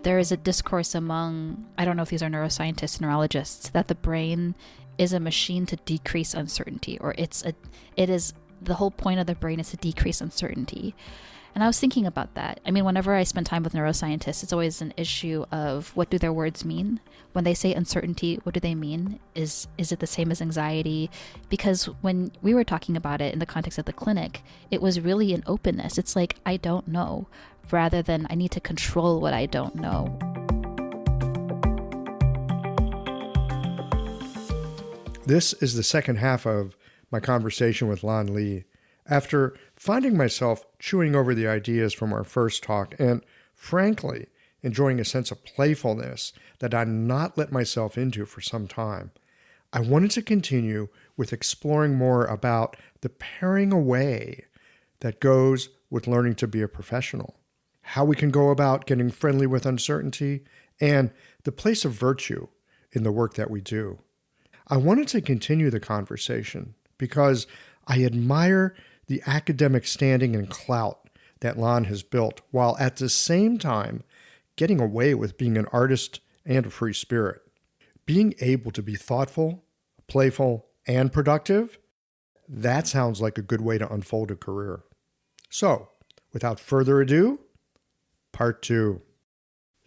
there is a discourse among, I don't know if these are neuroscientists, neurologists, that the brain is a machine to decrease uncertainty, or it is the whole point of the brain is to decrease uncertainty. And I was thinking about that. I mean, whenever I spend time with neuroscientists, it's always an issue of what do their words mean? When they say uncertainty, what do they mean? Is it the same as anxiety? Because when we were talking about it in the context of the clinic, it was really an openness. It's like, I don't know, rather than I need to control what I don't know. This is the second half of my conversation with Lan Li. After finding myself chewing over the ideas from our first talk and, frankly, enjoying a sense of playfulness that I'd not let myself into for some time, I wanted to continue with exploring more about the paring away that goes with learning to be a professional, how we can go about getting friendly with uncertainty, and the place of virtue in the work that we do. I wanted to continue the conversation because I admire the academic standing and clout that Lan has built, while at the same time getting away with being an artist and a free spirit. Being able to be thoughtful, playful, and productive, that sounds like a good way to unfold a career. So, without further ado, part 2.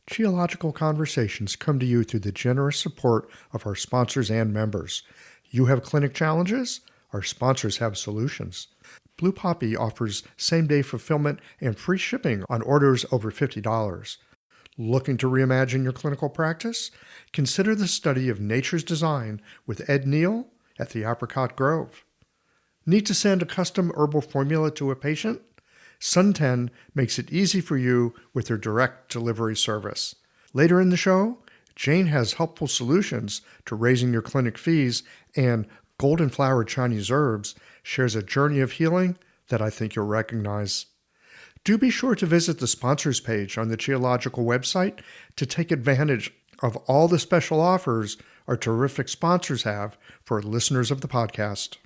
Geological Conversations come to you through the generous support of our sponsors and members. You have clinic challenges? Our sponsors have solutions. Blue Poppy offers same-day fulfillment and free shipping on orders over $50. Looking to reimagine your clinical practice? Consider the study of nature's design with Ed Neal at the Apricot Grove. Need to send a custom herbal formula to a patient? Sun10 makes it easy for you with their direct delivery service. Later in the show, Jane has helpful solutions to raising your clinic fees, and Golden Flower Chinese Herbs shares a journey of healing that I think you'll recognize. Do be sure to visit the sponsors page on the Geological website to take advantage of all the special offers our terrific sponsors have for listeners of the podcast.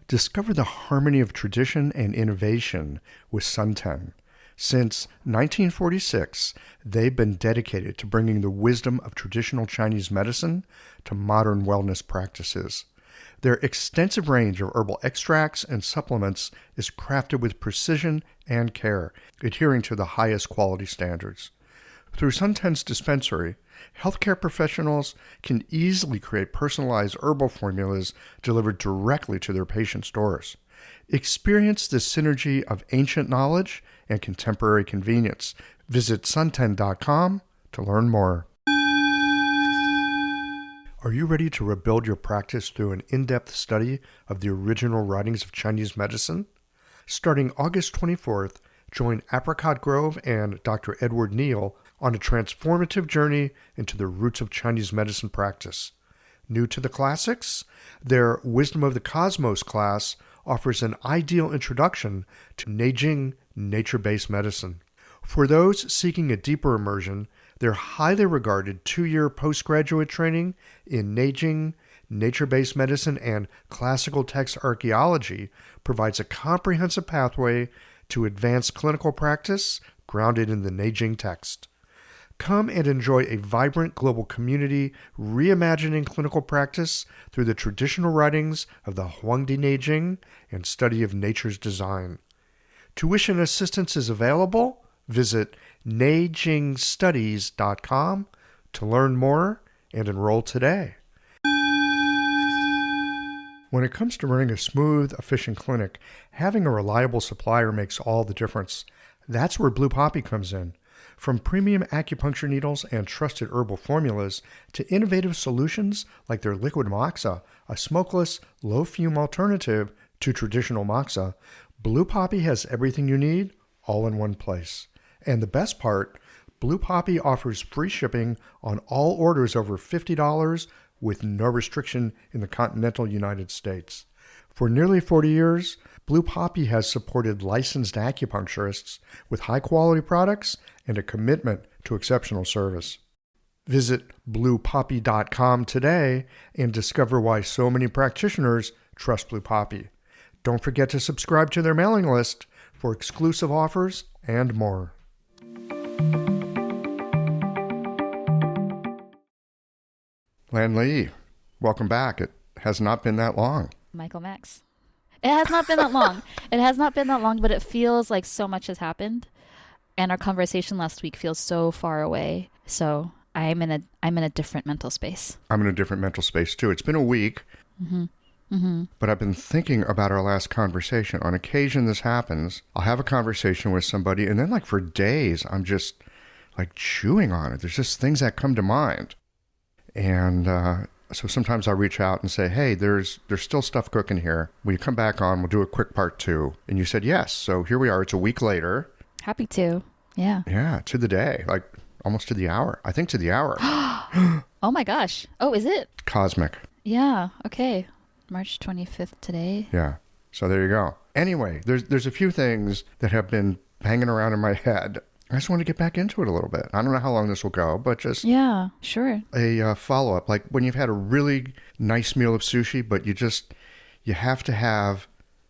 Discover the harmony of tradition and innovation with Sun10. Since 1946, they've been dedicated to bringing the wisdom of traditional Chinese medicine to modern wellness practices. Their extensive range of herbal extracts and supplements is crafted with precision and care, adhering to the highest quality standards. Through Sun10's dispensary, healthcare professionals can easily create personalized herbal formulas delivered directly to their patients' doors. Experience the synergy of ancient knowledge and contemporary convenience. Visit sun10.com to learn more. Are you ready to rebuild your practice through an in-depth study of the original writings of Chinese medicine? Starting August 24th, join Apricot Grove and Dr. Edward Neal on a transformative journey into the roots of Chinese medicine practice. New to the classics, their Wisdom of the Cosmos class offers an ideal introduction to Neijing nature-based medicine. For those seeking a deeper immersion, their highly regarded 2-year postgraduate training in Neijing nature-based medicine and classical text archaeology provides a comprehensive pathway to advanced clinical practice grounded in the Neijing text. Come and enjoy a vibrant global community reimagining clinical practice through the traditional writings of the Huangdi Neijing and study of nature's design. Tuition assistance is available. Visit neijingstudies.com to learn more and enroll today. When it comes to running a smooth, efficient clinic, having a reliable supplier makes all the difference. That's where Blue Poppy comes in. From premium acupuncture needles and trusted herbal formulas to innovative solutions like their liquid moxa, a smokeless, low-fume alternative to traditional moxa, Blue Poppy has everything you need all in one place. And the best part, Blue Poppy offers free shipping on all orders over $50 with no restriction in the continental United States. For nearly 40 years, Blue Poppy has supported licensed acupuncturists with high-quality products and a commitment to exceptional service. Visit bluepoppy.com today and discover why so many practitioners trust Blue Poppy. Don't forget to subscribe to their mailing list for exclusive offers and more. Lan Li, welcome back. It has not been that long. Michael Max. It has not been that long. It has not been that long, but it feels like so much has happened. And our conversation last week feels so far away. So I'm in a different mental space. I'm in a different mental space too. It's been a week, but I've been thinking about our last conversation. On occasion this happens. I'll have a conversation with somebody, and then like for days, I'm just like chewing on it. There's just things that come to mind. And so sometimes I'll reach out and say, hey, there's still stuff cooking here. When you come back on, we'll do a quick part 2. And you said yes. So here we are. It's a week later. Happy to. Yeah. Yeah, to the day. Like almost to the hour. I think to the hour. Oh my gosh. Oh, is it? Cosmic. Yeah. Okay. March 25th today. Yeah. So there you go. Anyway, there's a few things that have been hanging around in my head. I just want to get back into it a little bit. I don't know how long this will go, but just yeah, sure. A follow-up. Like when you've had a really nice meal of sushi, but you have to have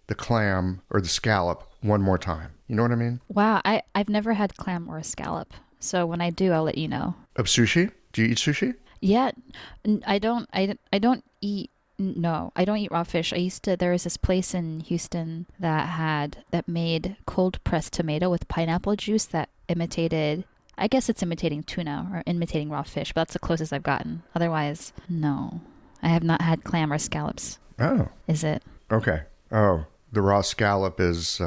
the clam or the scallop one more time. You know what I mean? Wow. I've never had clam or a scallop. So when I do, I'll let you know. Of sushi? Do you eat sushi? Yeah. I don't eat. No, I don't eat raw fish. There was this place in Houston that made cold pressed tomato with pineapple juice that imitated, I guess it's imitating tuna or imitating raw fish, but that's the closest I've gotten. Otherwise, no. I have not had clam or scallops. Oh. Is it? Okay. Oh, the raw scallop is,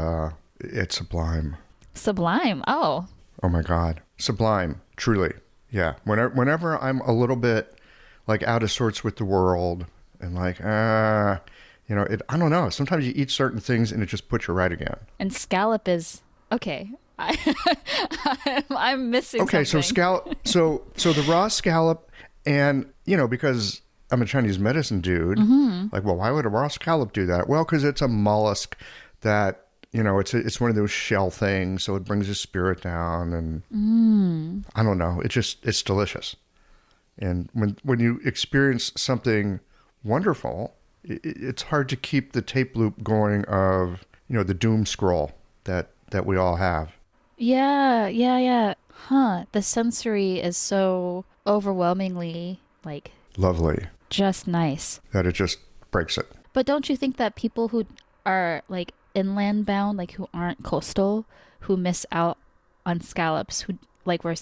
it's sublime. Sublime. Oh. Oh my God. Sublime. Truly. Yeah. Whenever I'm a little bit like out of sorts with the world and like, I don't know. Sometimes you eat certain things and it just puts you right again. And scallop is, okay. I'm missing okay, something. so scallop. So the raw scallop, and because I'm a Chinese medicine dude, like, well, why would a raw scallop do that? Well, because it's a mollusk that it's one of those shell things, so it brings the spirit down, and I don't know. It's delicious, and when you experience something wonderful, it's hard to keep the tape loop going of the doom scroll that we all have. Yeah. Huh. The sensory is so overwhelmingly, like... lovely. Just nice. That it just breaks it. But don't you think that people who are, like, inland bound, like, who aren't coastal, who miss out on scallops, who, like, where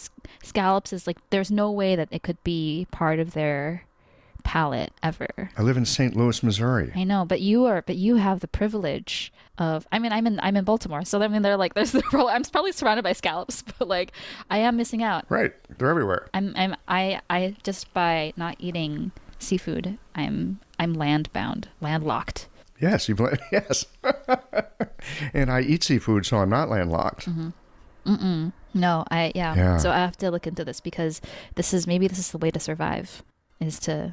scallops is, like, there's no way that it could be part of their palate ever. I live in St. Louis, Missouri. I know, but you have the privilege of, I'm in Baltimore, so I mean they're like I'm probably surrounded by scallops, but like I am missing out. Right. They're everywhere. I just by not eating seafood, I'm landlocked. Yes, yes. And I eat seafood, so I'm not landlocked. No, yeah. So I have to look into this because this is the way to survive, is to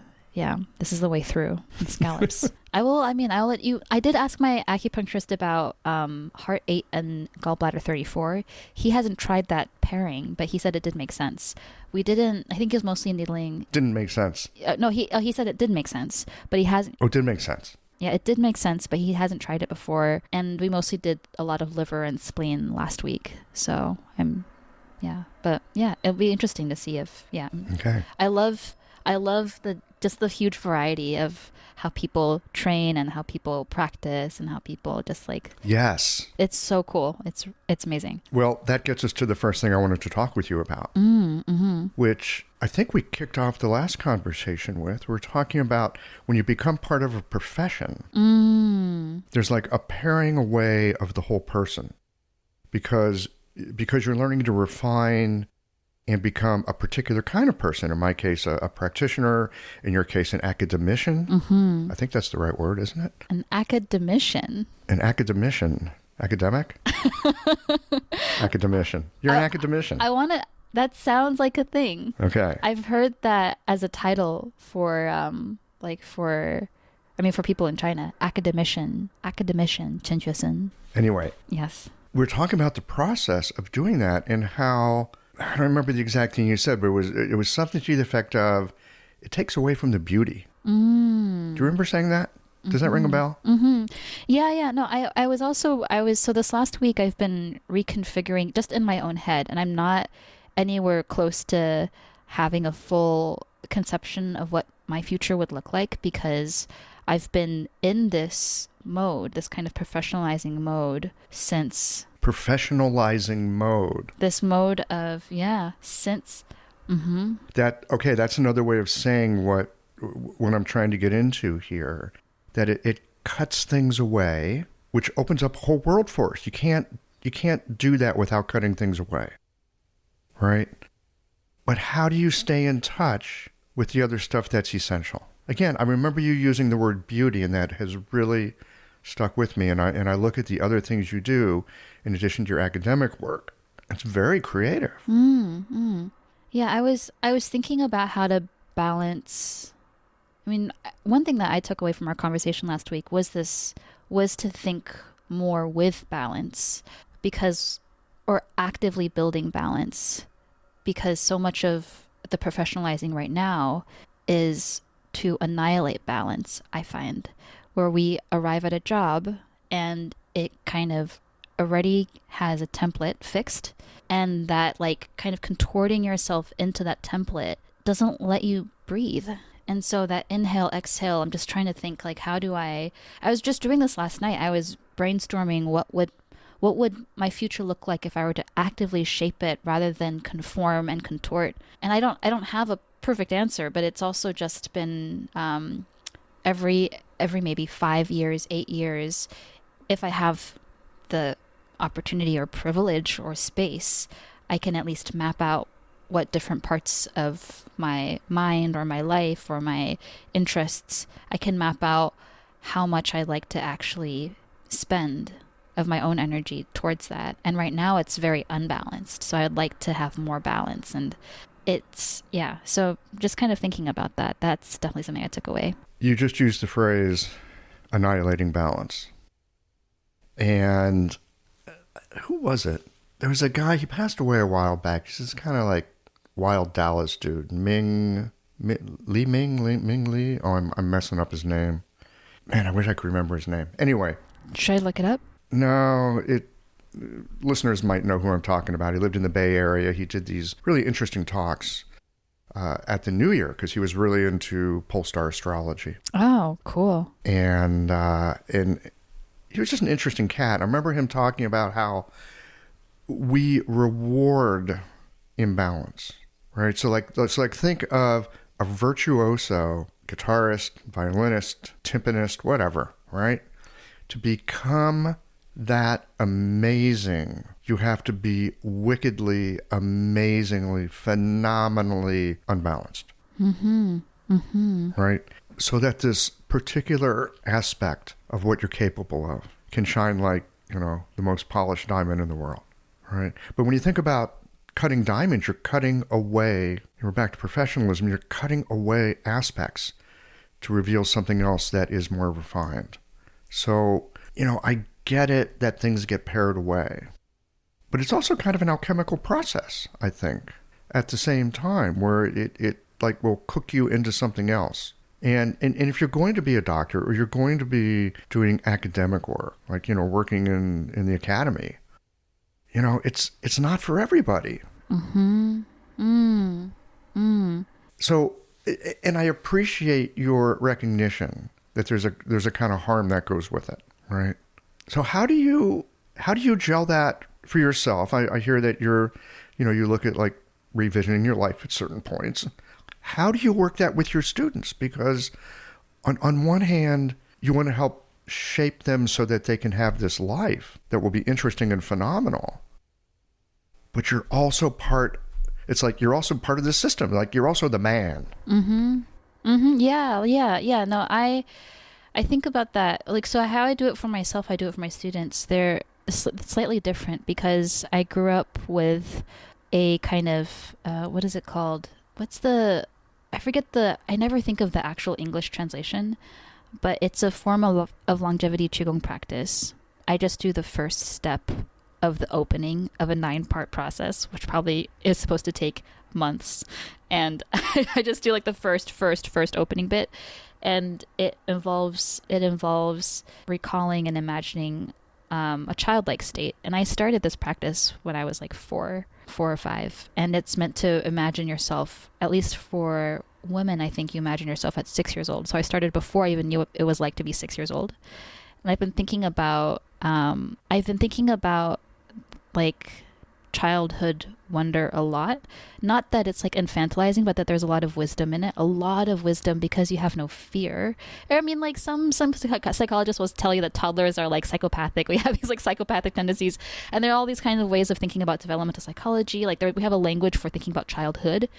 this is the way through scallops. I'll let you. I did ask my acupuncturist about heart 8 and gallbladder 34. He hasn't tried that pairing, but he said it did make sense. I think he was mostly needling. Didn't make sense. No, he said it did make sense, but he hasn't. Oh, it did make sense. Yeah, it did make sense, but he hasn't tried it before. And we mostly did a lot of liver and spleen last week. So it'll be interesting to see if, Okay. I love the huge variety of how people train and how people practice and how people just like... Yes. It's so cool. It's amazing. Well, that gets us to the first thing I wanted to talk with you about, which I think we kicked off the last conversation with. We're talking about when you become part of a profession, there's like a paring away of the whole person because you're learning to refine and become a particular kind of person. In my case, a practitioner. In your case, an academician. I think that's the right word, isn't it? An academician. An academician. Academic? Academician. You're an academician. That sounds like a thing. Okay. I've heard that as a title for people in China. Academician, 陈学森. Anyway. Yes. We're talking about the process of doing that and how... I don't remember the exact thing you said, but it was something to the effect of, it takes away from the beauty. Do you remember saying that? Does that ring a bell? Yeah. No, so this last week I've been reconfiguring just in my own head, and I'm not anywhere close to having a full conception of what my future would look like, because I've been in this mode, this kind of professionalizing mode since Professionalizing mode. this mode of, yeah, since. That's another way of saying what I'm trying to get into here, that it cuts things away, which opens up a whole world for us. You can't do that without cutting things away, right? But how do you stay in touch with the other stuff that's essential? Again, I remember you using the word beauty, and that has really stuck with me. And I look at the other things you do in addition to your academic work. It's very creative. Yeah, I was thinking about how to balance. I mean, one thing that I took away from our conversation last week was to think more with balance, or actively building balance, because so much of the professionalizing right now is to annihilate balance, I find, where we arrive at a job and it kind of already has a template fixed, and that like kind of contorting yourself into that template doesn't let you breathe. And so that inhale, exhale, I'm just trying to think like, I was just doing this last night. I was brainstorming what would my future look like if I were to actively shape it rather than conform and contort. And I don't have a perfect answer, but it's also just been every maybe 5 years, 8 years, if I have the opportunity or privilege or space, I can at least map out what different parts of my mind or my life or my interests, I can map out how much I'd like to actually spend of my own energy towards that. And right now it's very unbalanced. So I'd like to have more balance. And so just kind of thinking about that, that's definitely something I took away. You just used the phrase annihilating balance. And who was it? There was a guy, he passed away a while back. He's this kind of like wild Dallas dude. Ming Lee. Oh, I'm messing up his name. Man, I wish I could remember his name. Anyway. Should I look it up? No, listeners might know who I'm talking about. He lived in the Bay Area. He did these really interesting talks at the New Year because he was really into pole star astrology. Oh, cool. And he was just an interesting cat. I remember him talking about how we reward imbalance, right? So let's think of a virtuoso, guitarist, violinist, timpanist, whatever, right? To become that amazing, you have to be wickedly, amazingly, phenomenally unbalanced. Right? So that this particular aspect of what you're capable of can shine like, the most polished diamond in the world, right? But when you think about cutting diamonds, you're cutting away, we're back to professionalism, you're cutting away aspects to reveal something else that is more refined. So, I get it that things get pared away, but it's also kind of an alchemical process, I think, at the same time, where it like will cook you into something else. And if you're going to be a doctor or you're going to be doing academic work, like, working in the academy, it's not for everybody. So, and I appreciate your recognition that there's a kind of harm that goes with it, right? So how do you gel that for yourself? I hear that you look at like revisioning your life at certain points. How do you work that with your students? Because on one hand, you want to help shape them so that they can have this life that will be interesting and phenomenal. But you're also part of the system. Like you're also the man. Yeah. No, I think about that. Like, so how I do it for myself, I do it for my students. They're slightly different because I grew up with a kind of, what is it called? I never think of the actual English translation, but it's a form of longevity Qigong practice. I just do the first step of the opening of a 9-part process, which probably is supposed to take months. And I just do like the first opening bit. And it involves recalling and imagining a childlike state. And I started this practice when I was like 4 or 5. And it's meant to imagine yourself, at least for women, I think you imagine yourself at 6 years old. So I started before I even knew what it was like to be 6 years old. And I've been thinking about like childhood wonder a lot. Not that it's like infantilizing, but that there's a lot of wisdom in it. A lot of wisdom because you have no fear. I mean, like some psychologists will tell you that toddlers are like psychopathic. We have these like psychopathic tendencies, and there are all these kinds of ways of thinking about developmental psychology. Like we have a language for thinking about childhood,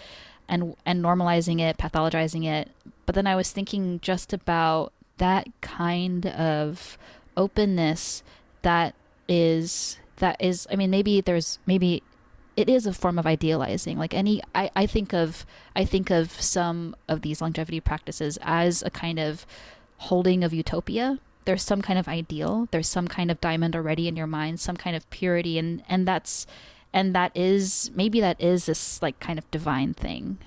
and normalizing it, pathologizing it. But then I was thinking just about that kind of openness that is I mean, maybe it is a form of idealizing. Like I think of some of these longevity practices as a kind of holding of utopia. There's some kind of ideal, there's some kind of diamond already in your mind, some kind of purity, and that is this like kind of divine thing,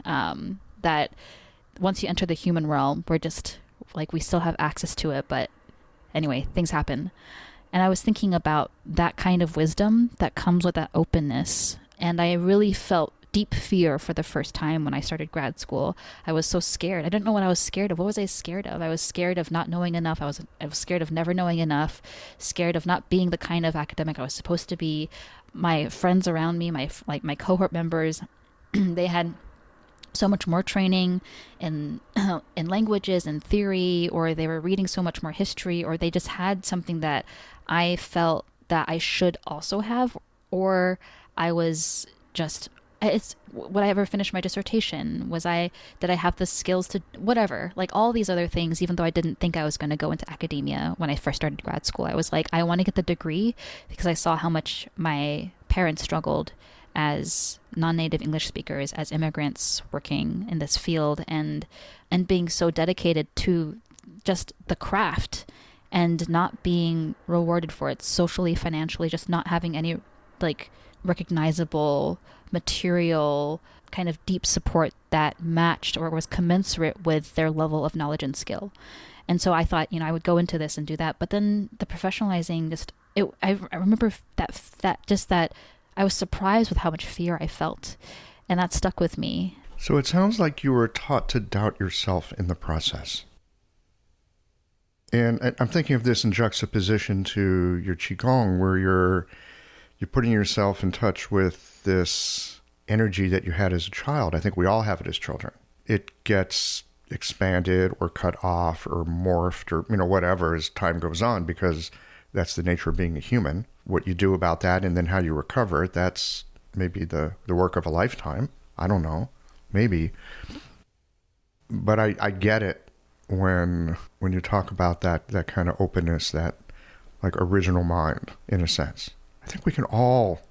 that once you enter the human realm, we're just like, we still have access to it, but anyway, things happen. And I was thinking about that kind of wisdom that comes with that openness. And I really felt deep fear for the first time when I started grad school. I was so scared. I didn't know what I was scared of. What was I scared of? I was scared of not knowing enough. I was scared of never knowing enough, scared of not being the kind of academic I was supposed to be. My friends around me, my cohort members, they had so much more training in languages and theory, or they were reading so much more history, or they just had something that I felt that I should also have, or I was just, would I ever finish my dissertation? Did I have the skills to whatever, like all these other things, even though I didn't think I was going to go into academia when I first started grad school. I was like, I want to get the degree because I saw how much my parents struggled as non-native English speakers, as immigrants working in this field, and being so dedicated to just the craft and not being rewarded for it socially, financially, just not having any like recognizable material kind of deep support that matched or was commensurate with their level of knowledge and skill. And so I thought, I would go into this and do that. But then the professionalizing, I remember that I was surprised with how much fear I felt, and that stuck with me. So it sounds like you were taught to doubt yourself in the process. And I'm thinking of this in juxtaposition to your Qigong, where you're putting yourself in touch with this energy that you had as a child. I think we all have it as children. It gets expanded or cut off or morphed or, whatever as time goes on, because that's the nature of being a human. What you do about that and then how you recover it, that's maybe the work of a lifetime. I don't know. Maybe. But I get it when you talk about that kind of openness, that like original mind, in a sense. I think we can all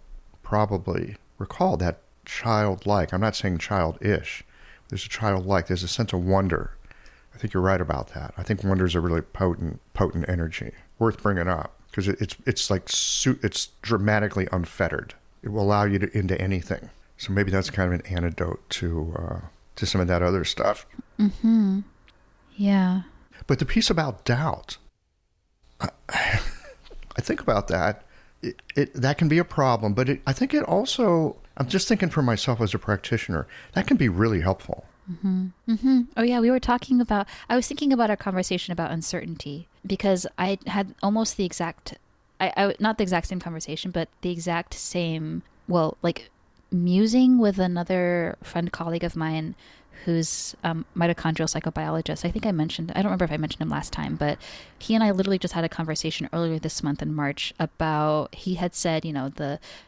probably recall that childlike. I'm not saying childish. There's a childlike. There's a sense of wonder. I think you're right about that. I think wonder is a really potent energy, worth bringing up, because it's dramatically unfettered. It will allow you into anything. So maybe that's kind of an antidote to some of that other stuff. Mm-hmm. Yeah. But the piece about doubt, I think about that. That can be a problem, but I think it also, I'm just thinking for myself as a practitioner, that can be really helpful. Mm-hmm. Mm-hmm. Oh yeah, I was thinking about our conversation about uncertainty, because I had almost the exact, not the exact same conversation, but the exact same, musing with another friend colleague of mine who's mitochondrial psychobiologist. I don't remember if I mentioned him last time, but he and I literally just had a conversation earlier this month in March about, he had said,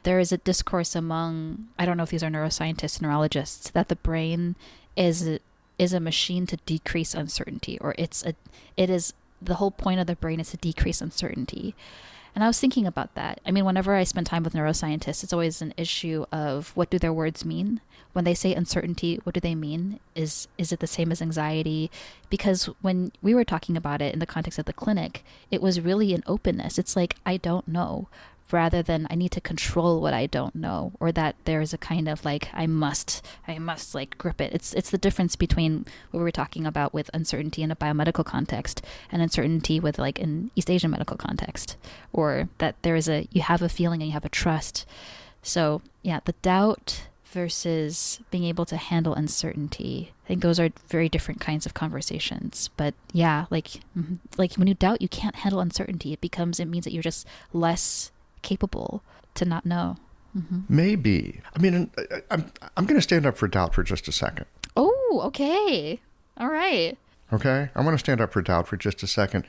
there is a discourse among, I don't know if these are neuroscientists, neurologists, that the brain is a machine to decrease uncertainty, or it is the whole point of the brain is to decrease uncertainty. And I was thinking about that. I mean, whenever I spend time with neuroscientists, it's always an issue of what do their words mean? When they say uncertainty, what do they mean? Is it the same as anxiety? Because when we were talking about it in the context of the clinic, it was really an openness. It's like, I don't know, rather than I need to control what I don't know, or that there's a kind of like, I must like grip it. It's the difference between what we were talking about with uncertainty in a biomedical context and uncertainty with like an East Asian medical context, or that you have a feeling and you have a trust. So yeah, the doubt versus being able to handle uncertainty. I think those are very different kinds of conversations. But yeah, like when you doubt, you can't handle uncertainty. It means that you're just less capable to not know. Maybe. I mean, I'm going to stand up for doubt for just a second. Oh, okay. All right. Okay? I want to stand up for doubt for just a second.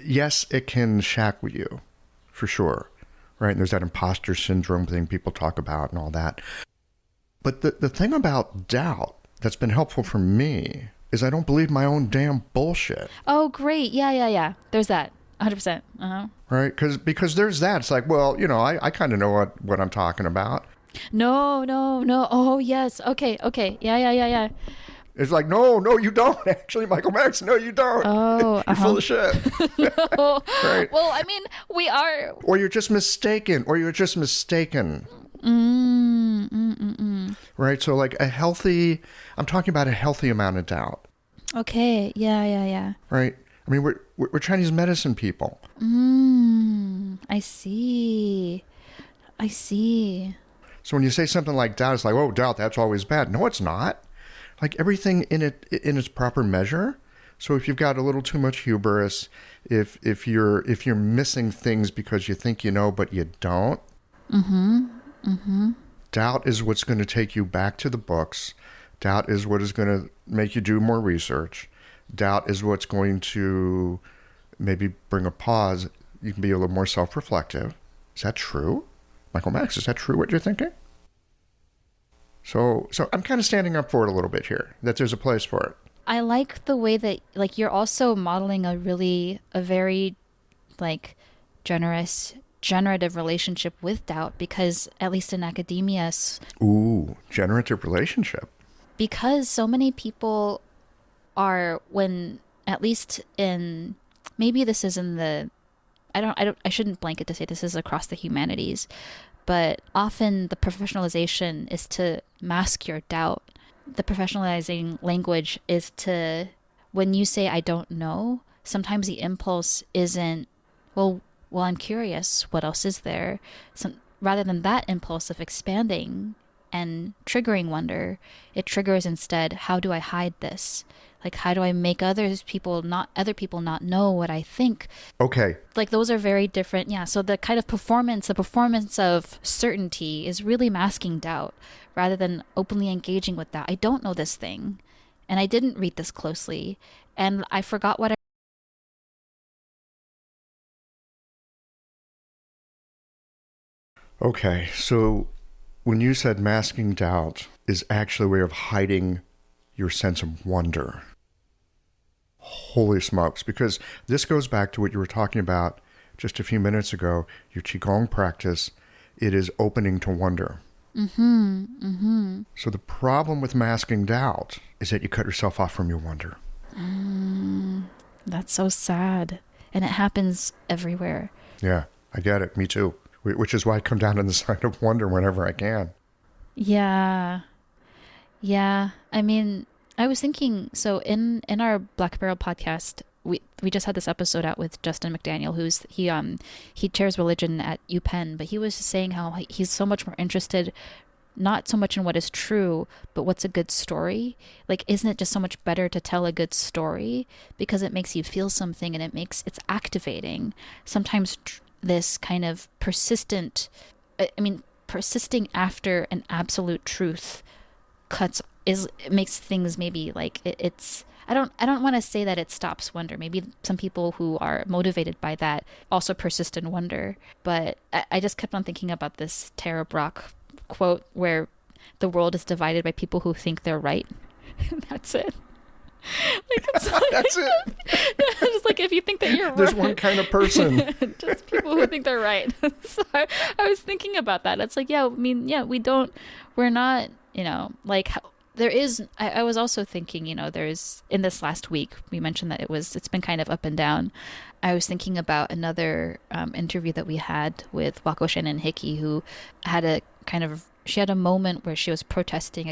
Yes, it can shackle you, for sure. Right? And there's that imposter syndrome thing people talk about and all that. But the thing about doubt that's been helpful for me is I don't believe my own damn bullshit. Oh, great. Yeah. There's that. 100%. Right? Because there's that. It's like, well, I kind of know what I'm talking about. No. Oh, yes. Okay. Yeah. It's like, no, you don't. Actually, Michael Max, no, you don't. Oh, you're full of shit. No. Right? Well, I mean, we are. Or you're just mistaken. Right? So like I'm talking about a healthy amount of doubt. Okay. Yeah. Right? I mean, we're Chinese medicine people. I see. So when you say something like doubt, it's like, oh, doubt, that's always bad. No, it's not. Like everything in its proper measure. So if you've got a little too much hubris, if you're missing things because you think you know but you don't, doubt is what's going to take you back to the books. Doubt is what is going to make you do more research. Doubt is what's going to maybe bring a pause. You can be a little more self-reflective. Is that true? Michael Max, is that true what you're thinking? So I'm kind of standing up for it a little bit here, that there's a place for it. I like the way that, like, you're also modeling a very, like, generative relationship with doubt, because at least in academia... Ooh, generative relationship. Because so many people are, at least in, maybe this is in the, I shouldn't blanket to say this is across the humanities, but often the professionalization is to mask your doubt. The professionalizing language is to, when you say, I don't know, sometimes the impulse isn't, well, I'm curious, what else is there? Rather than that impulse of expanding and triggering wonder, it triggers instead, how do I hide this? Like, how do I make other people not know what I think? Okay. Like, those are very different. Yeah. So the kind of performance of certainty is really masking doubt rather than openly engaging with that. I don't know this thing, and I didn't read this closely, and I forgot what Okay. So when you said masking doubt is actually a way of hiding your sense of wonder. Holy smokes. Because this goes back to what you were talking about just a few minutes ago, your Qigong practice. It is opening to wonder. So the problem with masking doubt is that you cut yourself off from your wonder. That's so sad. And it happens everywhere. Yeah, I get it. Me too. Which is why I come down on the side of wonder whenever I can. Yeah. I mean, I was thinking, so in our Black Barrel podcast, we just had this episode out with Justin McDaniel, he chairs religion at UPenn, but he was saying how he's so much more interested, not so much in what is true, but what's a good story. Like, isn't it just so much better to tell a good story because it makes you feel something, and it's activating. Sometimes this kind of persisting after an absolute truth it makes things maybe like it's, I don't want to say that it stops wonder. Maybe some people who are motivated by that also persist in wonder. But I just kept on thinking about this Tara Brach quote where the world is divided by people who think they're right. And that's it. Like, that's it. Just like, if you think that you're There's right. one kind of person. Just people who think they're right. So I was thinking about that. It's like, we're not, like, there is, I was also thinking, there's, in this last week, we mentioned that it's been kind of up and down. I was thinking about another interview that we had with Wako Shannon Hickey, who had she had a moment where she was protesting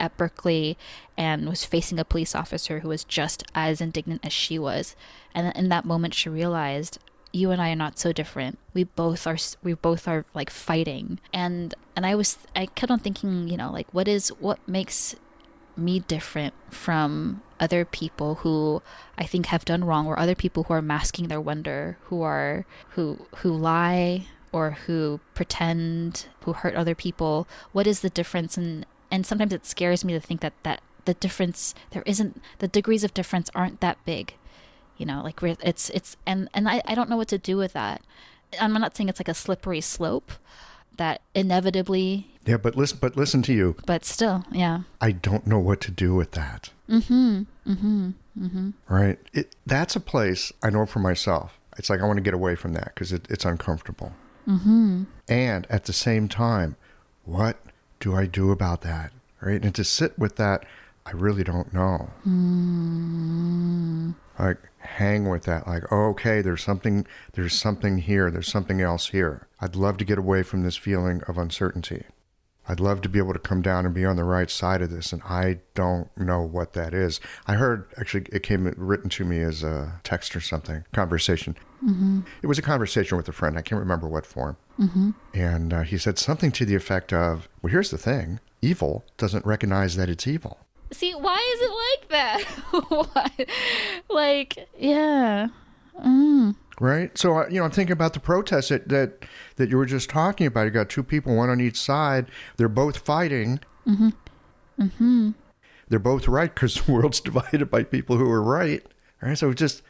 at Berkeley and was facing a police officer who was just as indignant as she was. And in that moment, she realized, you and I are not so different. We both are like fighting. And I kept on thinking, like what makes me different from other people who I think have done wrong, or other people who are masking their wonder, who lie, or who pretend, who hurt other people. What is the difference? And sometimes it scares me to think that the difference, the degrees of difference aren't that big. Like I don't know what to do with that. I'm not saying it's like a slippery slope that inevitably. Yeah, but listen to you. But still, yeah. I don't know what to do with that. Right? That's a place I know for myself. It's like I want to get away from that because it's uncomfortable. And at the same time, what do I do about that? Right? And to sit with that, I really don't know. Like, hang with that. Like, oh, okay, there's something here. There's something else here. I'd love to get away from this feeling of uncertainty. I'd love to be able to come down and be on the right side of this, and I don't know what that is. I heard, actually, it came written to me as a text or something, conversation. It was a conversation with a friend. I can't remember what form. And he said something to the effect of, well, here's the thing. Evil doesn't recognize that it's evil. See, why is it like that? Why? Like, yeah. Right? So, I'm thinking about the protest that you were just talking about. You got two people, one on each side. They're both fighting. They're both right because the world's divided by people who are right. Right? So just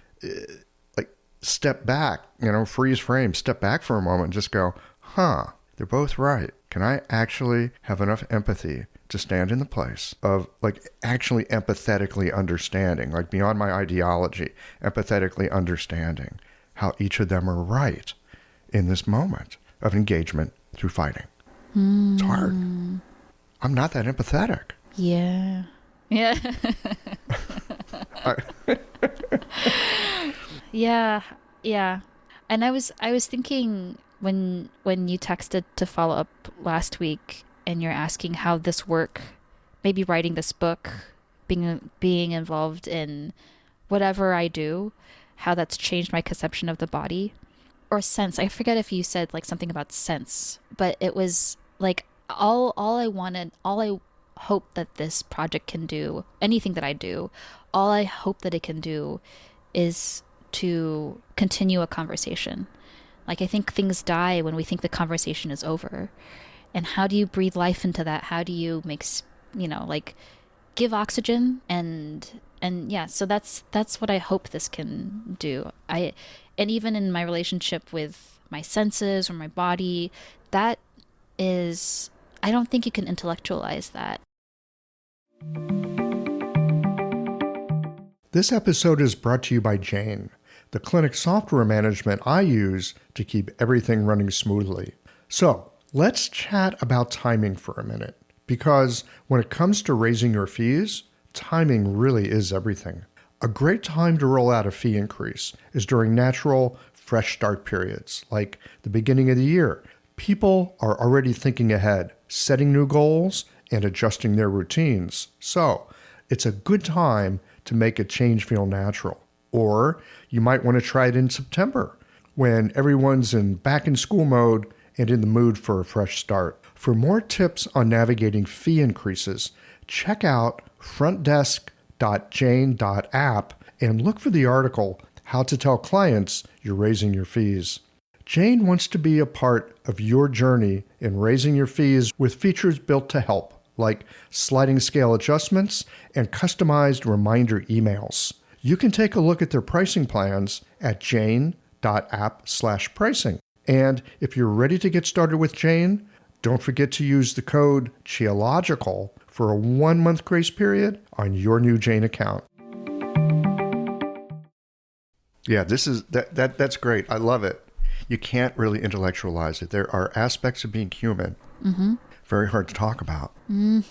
like step back, freeze frame, step back for a moment and just go, they're both right. Can I actually have enough empathy to stand in the place of like actually empathetically understanding, like beyond my ideology, empathetically understanding how each of them are right in this moment of engagement through fighting? It's hard. I'm not that empathetic. Yeah. Yeah. And I was thinking when you texted to follow up last week, and you're asking how this work, maybe writing this book, being involved in whatever I do, how that's changed my conception of the body or sense. I forget if you said like something about sense, but it was like all I hope that this project can do, anything that I do, all I hope that it can do is to continue a conversation. Like, I think things die when we think the conversation is over. And how do you breathe life into that? How do you make, like give oxygen and yeah, so that's what I hope this can do. And even in my relationship with my senses or my body, that is, I don't think you can intellectualize that. This episode is brought to you by Jane, the clinic software management I use to keep everything running smoothly. So, let's chat about timing for a minute, because when it comes to raising your fees, timing really is everything. A great time to roll out a fee increase is during natural, fresh start periods, like the beginning of the year. People are already thinking ahead, setting new goals, and adjusting their routines. So, it's a good time to make a change feel natural. Or you might want to try it in September, when everyone's back in school mode and in the mood for a fresh start. For more tips on navigating fee increases, check out frontdesk.jane.app and look for the article, How to Tell Clients You're Raising Your Fees. Jane wants to be a part of your journey in raising your fees with features built to help, like sliding scale adjustments and customized reminder emails. You can take a look at their pricing plans at jane.app/pricing. And if you're ready to get started with Jane, don't forget to use the code CHEOLOGICAL for a 1-month grace period on your new Jane account. Yeah, that's great. I love it. You can't really intellectualize it. There are aspects of being human very hard to talk about. And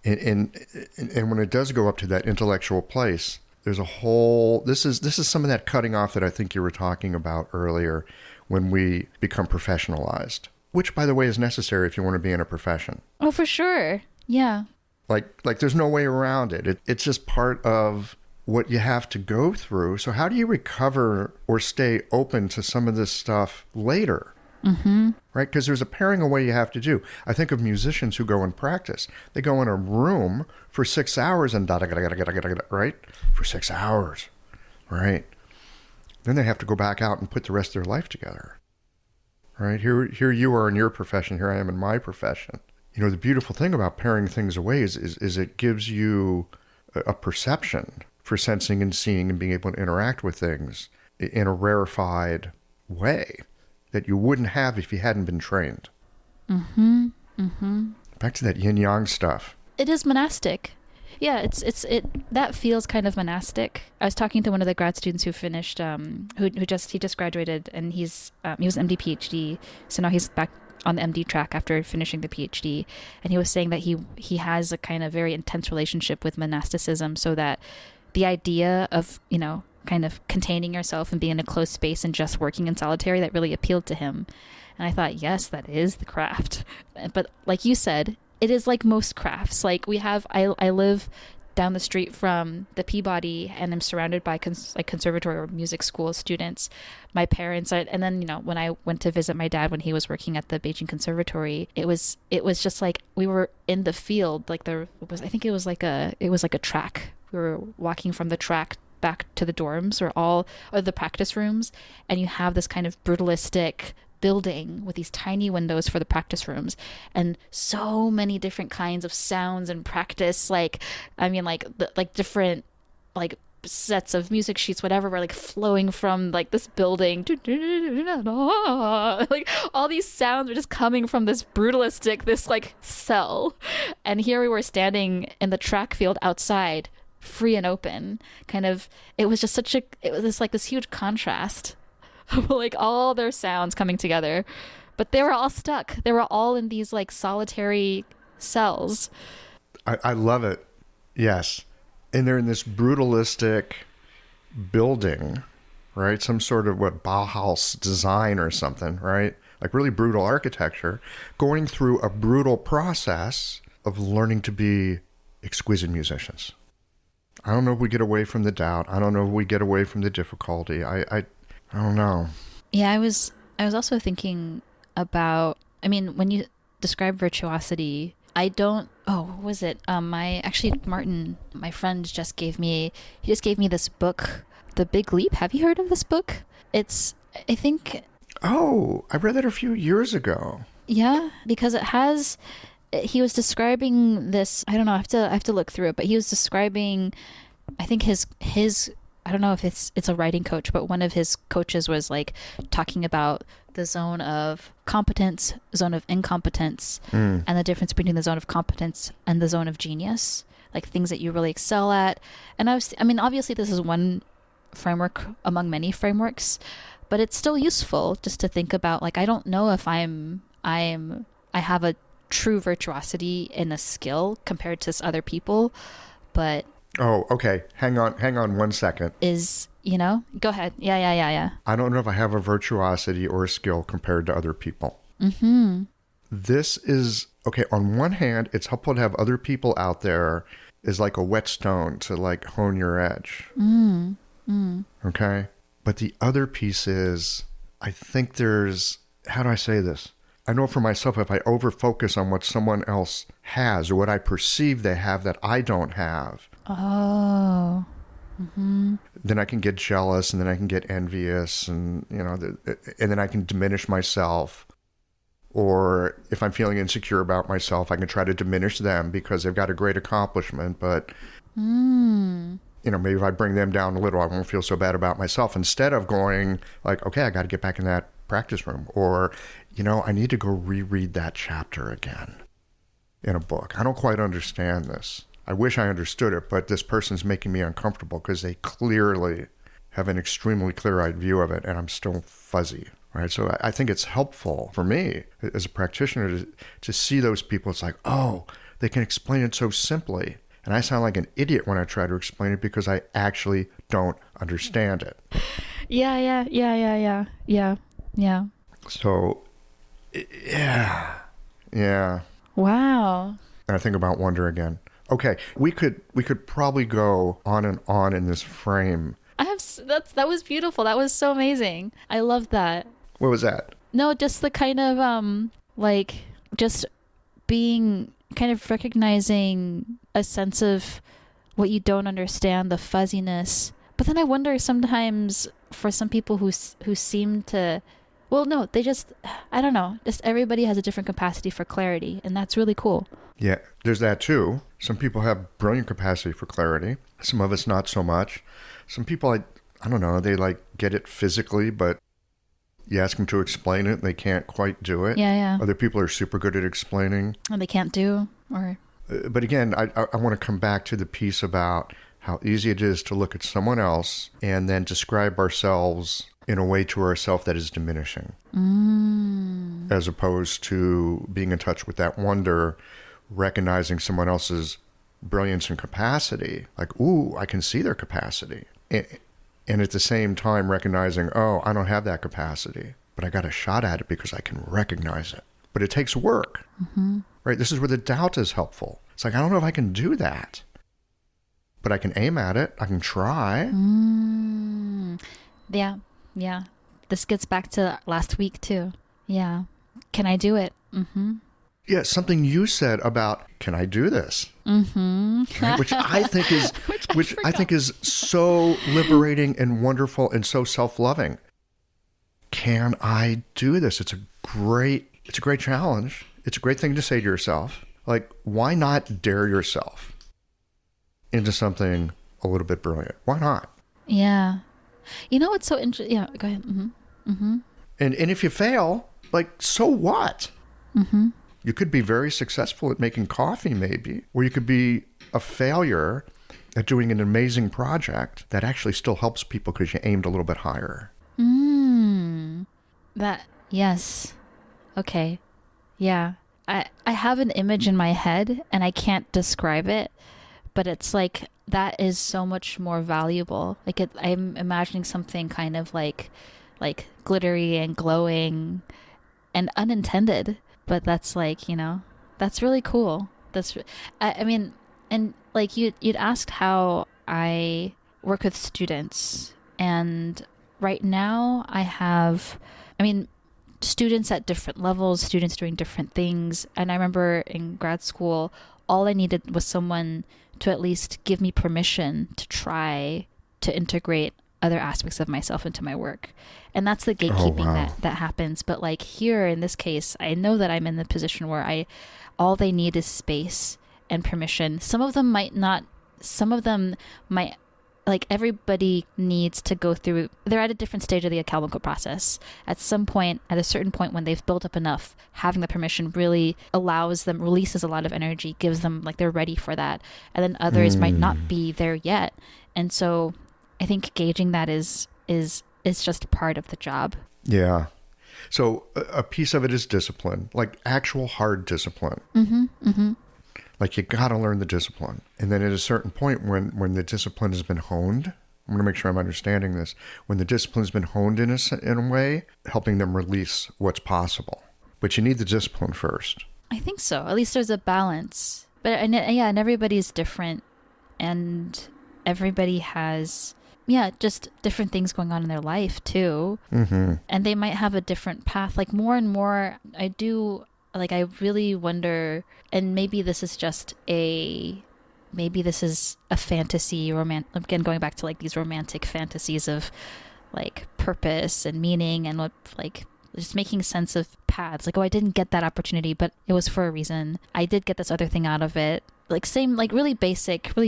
when it does go up to that intellectual place, there's a whole, this is some of that cutting off that I think you were talking about earlier, when we become professionalized, which, by the way, is necessary if you want to be in a profession. Oh, for sure. Yeah. Like there's no way around it. It's just part of what you have to go through. So how do you recover or stay open to some of this stuff later? Mm-hmm. Right? Because there's a paring away you have to do. I think of musicians who go and practice. They go in a room for 6 hours and right? For 6 hours, right? Then they have to go back out and put the rest of their life together, right? Here you are in your profession. Here I am in my profession. You know, the beautiful thing about paring things away is it gives you a perception for sensing and seeing and being able to interact with things in a rarefied way that you wouldn't have if you hadn't been trained. Mm-hmm. Mm-hmm. Back to that yin-yang stuff. It is monastic. Yeah, it that feels kind of monastic. I was talking to one of the grad students who finished, he just graduated, and he was an MD PhD, so now he's back on the MD track after finishing the PhD, and he was saying that he has a kind of very intense relationship with monasticism, so that the idea of, you know, kind of containing yourself and being in a closed space and just working in solitary, that really appealed to him. And I thought, yes, that is the craft. But like you said, it is like most crafts. Like I live down the street from the Peabody, and I'm surrounded by conservatory or music school students. My parents are, and then, you know, when I went to visit my dad when he was working at the Beijing Conservatory, it was just like we were in the field. Like it was like a track. We were walking from the track back to the dorms or the practice rooms, and you have this kind of brutalistic building with these tiny windows for the practice rooms, and so many different kinds of sounds and practice, like different like sets of music sheets, whatever, were like flowing from like this building. Like all these sounds were just coming from this brutalistic, this like cell. And here we were standing in the track field outside, free and open. Kind of, it was this huge contrast. Like all their sounds coming together, but they were all stuck. They were all in these like solitary cells. I love it. Yes. And they're in this brutalistic building, right? Some sort of Bauhaus design or something, right? Like really brutal architecture, going through a brutal process of learning to be exquisite musicians. I don't know if we get away from the doubt. I don't know if we get away from the difficulty. I don't know. Yeah, I was also thinking about, I mean, when you describe virtuosity, what was it? Martin, my friend, just gave me this book, The Big Leap. Have you heard of this book? I read that a few years ago. Yeah, because he was describing this, I don't know, I have to look through it, but he was describing, I think his I don't know if it's a writing coach, but one of his coaches was like talking about the zone of competence, zone of incompetence, and the difference between the zone of competence and the zone of genius, like things that you really excel at. And obviously this is one framework among many frameworks, but it's still useful just to think about, like, I don't know if I have a true virtuosity in a skill compared to other people, but oh, okay. Hang on 1 second. Go ahead. Yeah. I don't know if I have a virtuosity or a skill compared to other people. Mm-hmm. This is, okay, on one hand, it's helpful to have other people out there is like a whetstone to like hone your edge. Okay? But the other piece is, I think how do I say this? I know for myself, if I over-focus on what someone else has or what I perceive they have that I don't have, oh, mm-hmm. then I can get jealous, and then I can get envious, and and then I can diminish myself. Or if I'm feeling insecure about myself, I can try to diminish them because they've got a great accomplishment. But maybe if I bring them down a little, I won't feel so bad about myself. Instead of going like, okay, I got to get back in that practice room, or I need to go reread that chapter again in a book. I don't quite understand this. I wish I understood it, but this person's making me uncomfortable because they clearly have an extremely clear-eyed view of it, and I'm still fuzzy, right? So I think it's helpful for me as a practitioner to see those people. It's like, oh, they can explain it so simply. And I sound like an idiot when I try to explain it because I actually don't understand it. Yeah. So, yeah. Wow. And I think about wonder again. Okay, we could probably go on and on in this frame. That was beautiful. That was so amazing. I love that. What was that? No, just the kind of like just being kind of recognizing a sense of what you don't understand, the fuzziness. But then I wonder sometimes for some people who seem to, well, no, they just, I don't know, just everybody has a different capacity for clarity, and that's really cool. Yeah, there's that too. Some people have brilliant capacity for clarity. Some of us not so much. Some people, I don't know, they like get it physically, but you ask them to explain it, they can't quite do it. Yeah. Other people are super good at explaining. And they can't do, or... But again, I want to come back to the piece about how easy it is to look at someone else and then describe ourselves in a way to ourselves that is diminishing. As opposed to being in touch with that wonder, recognizing someone else's brilliance and capacity. Like, ooh, I can see their capacity. And at the same time recognizing, oh, I don't have that capacity, but I got a shot at it because I can recognize it. But it takes work. Right? This is where the doubt is helpful. It's like, I don't know if I can do that, but I can aim at it. I can try. Yeah. This gets back to last week too. Yeah. Can I do it? Yeah, something you said about, can I do this? Right? Which I think is, I think is so liberating and wonderful and so self-loving. Can I do this? It's a great challenge. It's a great thing to say to yourself. Like, why not dare yourself into something a little bit brilliant? Why not? Yeah. You know what's so interesting? Yeah, go ahead. And if you fail, like, so what? You could be very successful at making coffee, maybe, or you could be a failure at doing an amazing project that actually still helps people because you aimed a little bit higher. Yes. Okay. Yeah. I have an image in my head and I can't describe it, but it's like that is so much more valuable. Like I'm imagining something kind of like glittery and glowing and unintended, but that's like, you know, that's really cool. I mean, and like you'd asked how I work with students, and right now I have, students at different levels, students doing different things. And I remember in grad school, all I needed was someone to at least give me permission to try to integrate other aspects of myself into my work. And that's the gatekeeping that happens. But like here in this case, I know that I'm in the position where all they need is space and permission. Some of them might, like everybody needs to go through, they're at a different stage of the alchemical process. At a certain point when they've built up enough, having the permission really allows them, releases a lot of energy, gives them like they're ready for that. And then others might not be there yet. And so I think gauging that is just part of the job. Yeah. So a piece of it is discipline, like actual hard discipline. Like you got to learn the discipline. And then at a certain point when the discipline has been honed, I'm going to make sure I'm understanding this. When the discipline's been honed in a way, helping them release what's possible. But you need the discipline first. I think so. At least there's a balance. But and everybody's different. And everybody has, just different things going on in their life too. And they might have a different path. Like more and more, I really wonder, and maybe this is a fantasy, again, going back to like these romantic fantasies of like purpose and meaning and what, like just making sense of paths. Like, oh, I didn't get that opportunity, but it was for a reason. I did get this other thing out of it. Like same, like really basic kind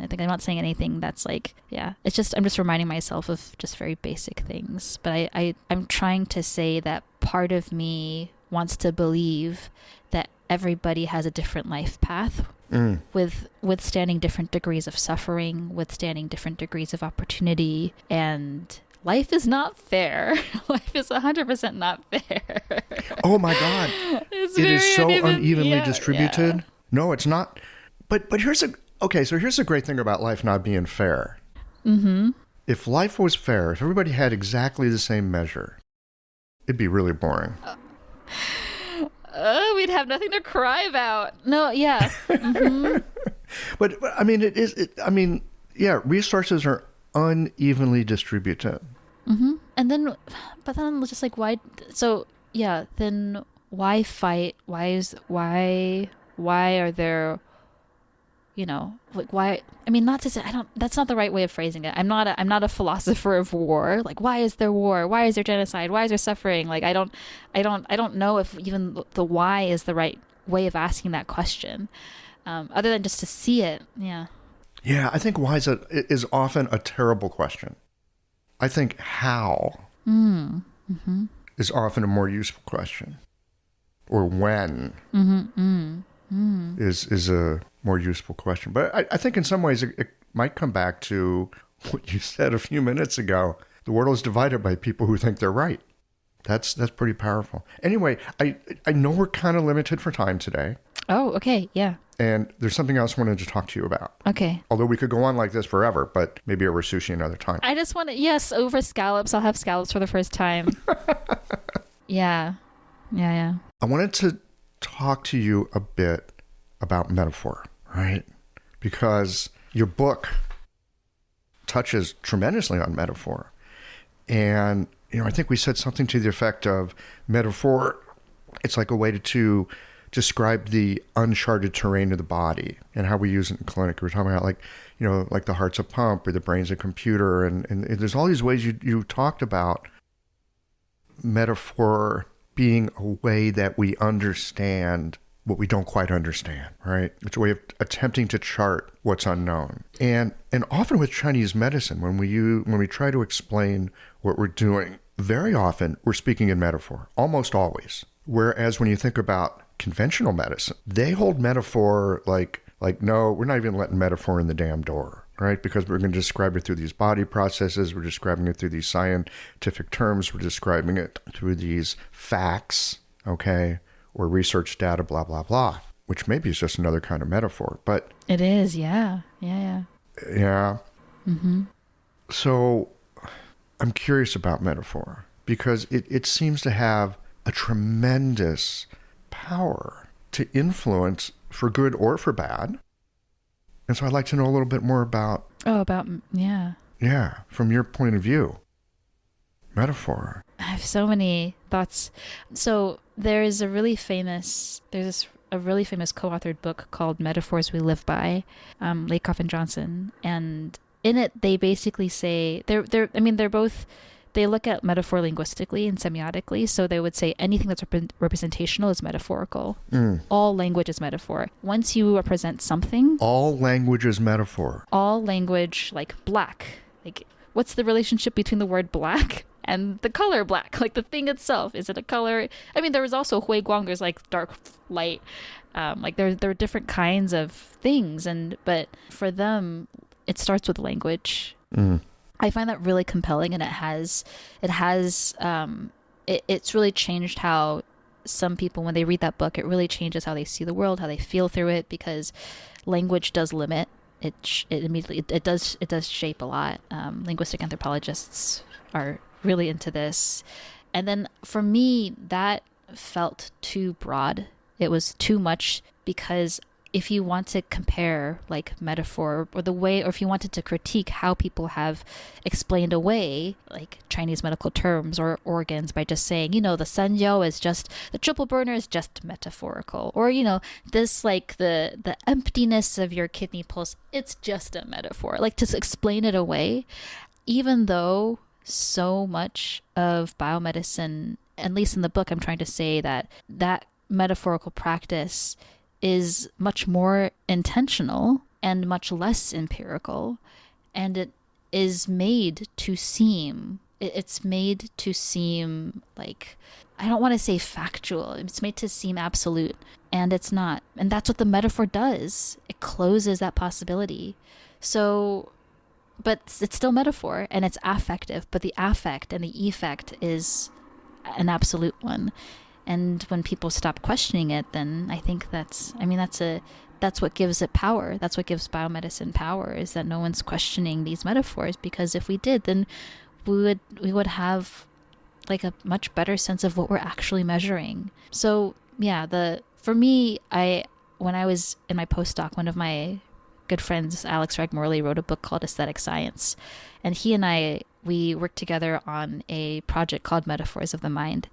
of thing. I'm not saying anything that's like, it's just, I'm just reminding myself of just very basic things. But I'm trying to say that part of me wants to believe that everybody has a different life path with withstanding different degrees of suffering, withstanding different degrees of opportunity. And life is not fair. Life is 100% not fair. Oh my God. It is so unevenly distributed. Yeah. No, it's not. But here's a great thing about life not being fair. If life was fair, if everybody had exactly the same measure, it'd be really boring. we'd have nothing to cry about. No, yeah. Mm-hmm. But I mean, yeah, resources are unevenly distributed. Mm-hmm. And then, but then just like, why? So yeah, then why fight? Why are there, like why? I mean, not to say that's not the right way of phrasing it. I'm not a philosopher of war. Like, why is there war? Why is there genocide? Why is there suffering? Like, I don't know if even the why is the right way of asking that question, other than just to see it. Yeah. Yeah, I think why is often a terrible question. I think how is often a more useful question, or when is a more useful question. But I think in some ways it might come back to what you said a few minutes ago. The world is divided by people who think they're right. That's pretty powerful. Anyway, I know we're kind of limited for time today. Oh, okay, yeah. And there's something else I wanted to talk to you about. Okay. Although we could go on like this forever, but maybe over sushi another time. I just want to, yes, over scallops. I'll have scallops for the first time. Yeah. I wanted to talk to you a bit about metaphor, right? Because your book touches tremendously on metaphor. And, I think we said something to the effect of metaphor, it's like a way to describe the uncharted terrain of the body and how we use it in clinic. We're talking about like the heart's a pump or the brain's a computer. And there's all these ways you talked about metaphor being a way that we understand what we don't quite understand, right? It's a way of attempting to chart what's unknown. And often with Chinese medicine, when we try to explain what we're doing, very often we're speaking in metaphor, almost always. Whereas when you think about conventional medicine, they hold metaphor like no, we're not even letting metaphor in the damn door, right? Because we're going to describe it through these body processes, we're describing it through these scientific terms, we're describing it through these facts, okay, or research data, blah, blah, blah, which maybe is just another kind of metaphor, but... It is, yeah. Yeah. Mm-hmm. So I'm curious about metaphor because it seems to have a tremendous power to influence for good or for bad. And so I'd like to know a little bit more about... Yeah, from your point of view. Metaphor. I have so many thoughts. So there's a really famous co-authored book called Metaphors We Live By, Lakoff and Johnson. And in it, they basically say, they look at metaphor linguistically and semiotically. So they would say anything that's representational is metaphorical. All language is metaphor. Once you represent something... All language is metaphor. All language, like black. Like, what's the relationship between the word black and the color black? Like, the thing itself, is it a color? I mean, there was also Hui Guang, there's like dark light. Like, there are different kinds of things. But for them, it starts with language. I find that really compelling, and it's really changed how some people, when they read that book, it really changes how they see the world, how they feel through it, because language does limit. It does shape a lot. Linguistic anthropologists are really into this. And then for me, that felt too broad. It was too much, because if you want to compare like metaphor or the way, or if you wanted to critique how people have explained away like Chinese medical terms or organs by just saying, the sanyo is just, the triple burner is just metaphorical, or, this like the emptiness of your kidney pulse, it's just a metaphor, like to explain it away, even though so much of biomedicine, at least in the book, I'm trying to say that metaphorical practice is much more intentional and much less empirical, and it is made to seem like, I don't want to say factual, it's made to seem absolute, and it's not. And that's what the metaphor does. It closes that possibility. So, but it's still metaphor, and it's affective, but the affect and the effect is an absolute one. And when people stop questioning it, then I think that's what gives it power. That's what gives biomedicine power, is that no one's questioning these metaphors. Because if we did, then we would have like a much better sense of what we're actually measuring. So For me, when I was in my postdoc, one of my good friends, Alex Regmorley, wrote a book called Aesthetic Science, and he and we worked together on a project called Metaphors of the Mind,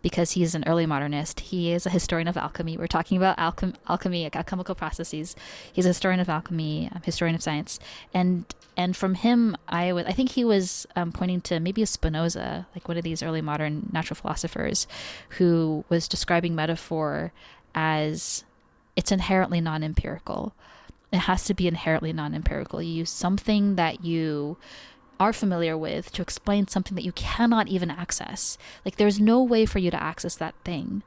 because he's an early modernist. He is a historian of alchemy. We're talking about alchemy, like alchemical processes. He's a historian of alchemy, historian of science, and from him, I think he was pointing to maybe a Spinoza, like one of these early modern natural philosophers, who was describing metaphor as it's inherently non-empirical. It has to be inherently non-empirical. You use something that you are familiar with to explain something that you cannot even access. Like there's no way for you to access that thing.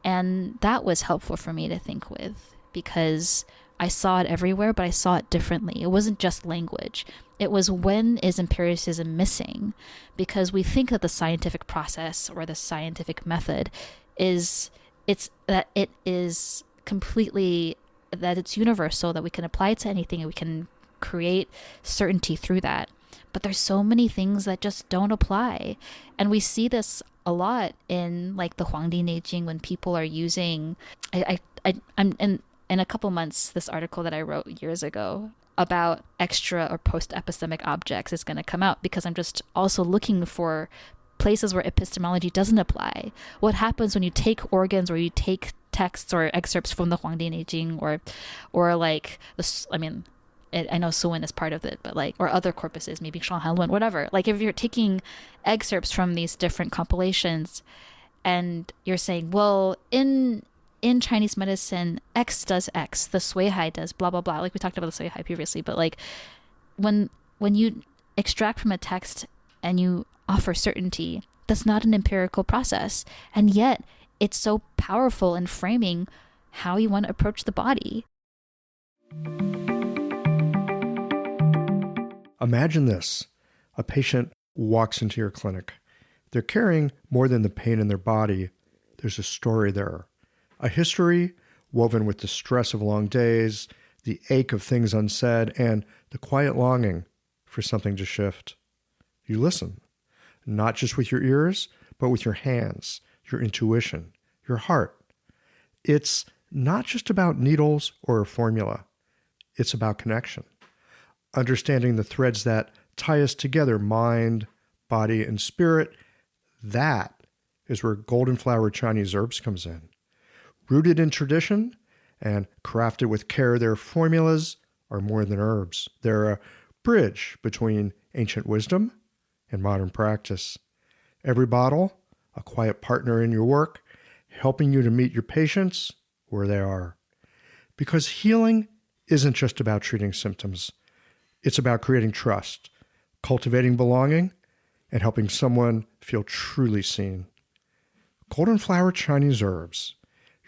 And that was helpful for me to think with, because I saw it everywhere, but I saw it differently. It wasn't just language. It was, when is empiricism missing? Because we think that the scientific process or the scientific method is completely, that it's universal, that we can apply it to anything and we can create certainty through that. But there's so many things that just don't apply. And we see this a lot in like the Huangdi Neijing, when people are using, I'm in a couple months, this article that I wrote years ago about extra or post-epistemic objects is going to come out, because I'm just also looking for places where epistemology doesn't apply. What happens when you take organs, or you take texts or excerpts from the Huangdi Neijing, or like this, I mean, I know Suwen is part of it, but like, or other corpuses, maybe Shanghan Lun, whatever. Like if you're taking excerpts from these different compilations and you're saying, well, in Chinese medicine, X does X, the Sui Hai does blah, blah, blah. Like we talked about the Sui Hai previously, but like when you extract from a text and you offer certainty, that's not an empirical process. And yet it's so powerful in framing how you want to approach the body. Imagine this. A patient walks into your clinic. They're carrying more than the pain in their body. There's a story there. A history woven with the stress of long days, the ache of things unsaid, and the quiet longing for something to shift. You listen, not just with your ears, but with your hands, your intuition, your heart. It's not just about needles or a formula. It's about connection. Understanding the threads that tie us together, mind, body, and spirit. That is where golden flower Chinese herbs comes in. Rooted in tradition and crafted with care, their formulas are more than herbs. They're a bridge between ancient wisdom and modern practice. Every bottle, a quiet partner in your work, helping you to meet your patients where they are. Because healing isn't just about treating symptoms. It's about creating trust, cultivating belonging, and helping someone feel truly seen. Golden Flower Chinese Herbs,